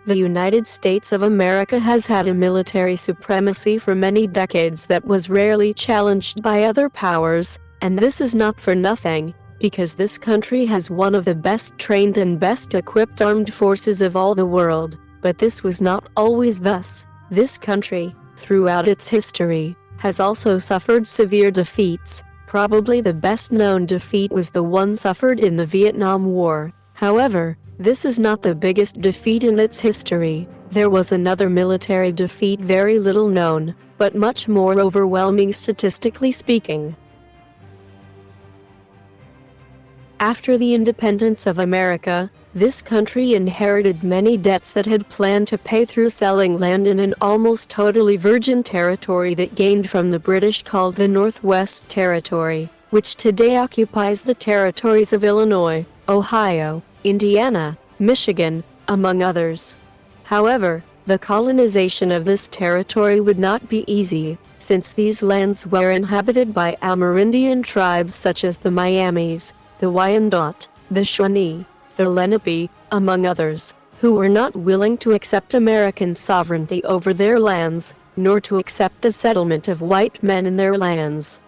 The United States of America has had a military supremacy for many decades that was rarely challenged by other powers, and this is not for nothing, because this country has one of the best trained and best equipped armed forces of all the world. But this was not always thus. This country, throughout its history, has also suffered severe defeats. Probably the best known defeat was the one suffered in the Vietnam War. However, this is not the biggest defeat in its history. There was another military defeat very little known, but much more overwhelming statistically speaking. After the independence of America, this country inherited many debts that had planned to pay through selling land in an almost totally virgin territory that gained from the British called the Northwest Territory, which today occupies the territories of Illinois, Ohio, Indiana, Michigan, among others. However, the colonization of this territory would not be easy, since these lands were inhabited by Amerindian tribes such as the Miamis, the Wyandot, the Shawnee, the Lenape, among others, who were not willing to accept American sovereignty over their lands, nor to accept the settlement of white men in their lands.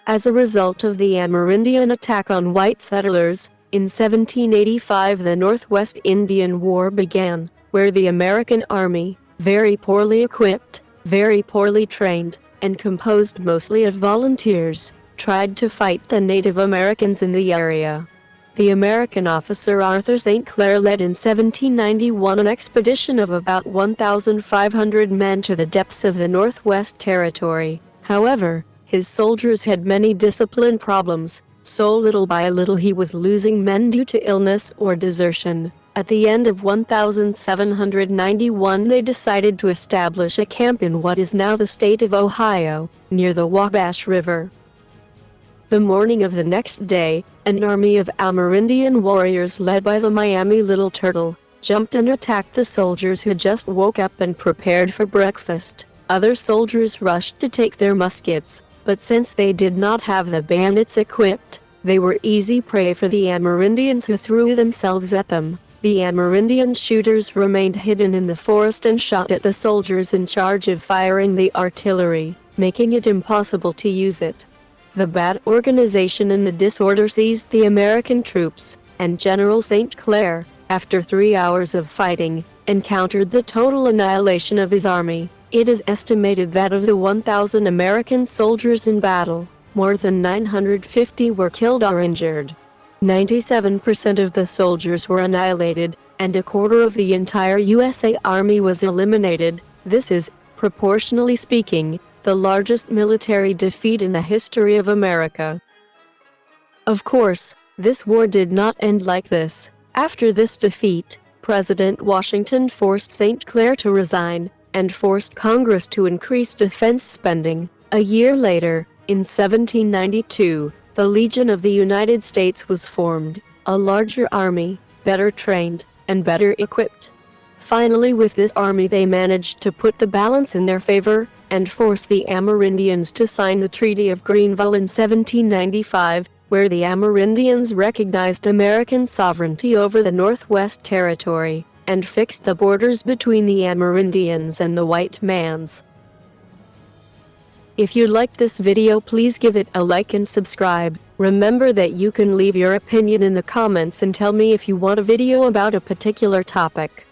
As a result of the Amerindian attack on white settlers, in 1785 the Northwest Indian War began, where the American army, very poorly equipped, very poorly trained, and composed mostly of volunteers, tried to fight the Native Americans in the area. The American officer Arthur St. Clair led in 1791 an expedition of about 1,500 men to the depths of the Northwest Territory. However, his soldiers had many discipline problems, so little by little he was losing men due to illness or desertion. At the end of 1791 they decided to establish a camp in what is now the state of Ohio, near the Wabash River. The morning of the next day, an army of Amerindian warriors led by the Miami Little Turtle jumped and attacked the soldiers who just woke up and prepared for breakfast. Other soldiers rushed to take their muskets, but since they did not have the bandits equipped, they were easy prey for the Amerindians who threw themselves at them. The Amerindian shooters remained hidden in the forest and shot at the soldiers in charge of firing the artillery, making it impossible to use it. The bad organization and the disorder seized the American troops, and General St. Clair, after 3 hours of fighting, encountered the total annihilation of his army. It is estimated that of the 1,000 American soldiers in battle, more than 950 were killed or injured. 97% of the soldiers were annihilated, and a quarter of the entire USA Army was eliminated. This is, proportionally speaking, the largest military defeat in the history of America. Of course, this war did not end like this. After this defeat, President Washington forced St. Clair to resign, and forced Congress to increase defense spending. A year later, in 1792, the Legion of the United States was formed, a larger army, better trained, and better equipped. Finally, with this army they managed to put the balance in their favor, and force the Amerindians to sign the Treaty of Greenville in 1795, where the Amerindians recognized American sovereignty over the Northwest Territory, and fixed the borders between the Amerindians and the white mans. If you liked this video, please give it a like and subscribe. Remember that you can leave your opinion in the comments and tell me if you want a video about a particular topic.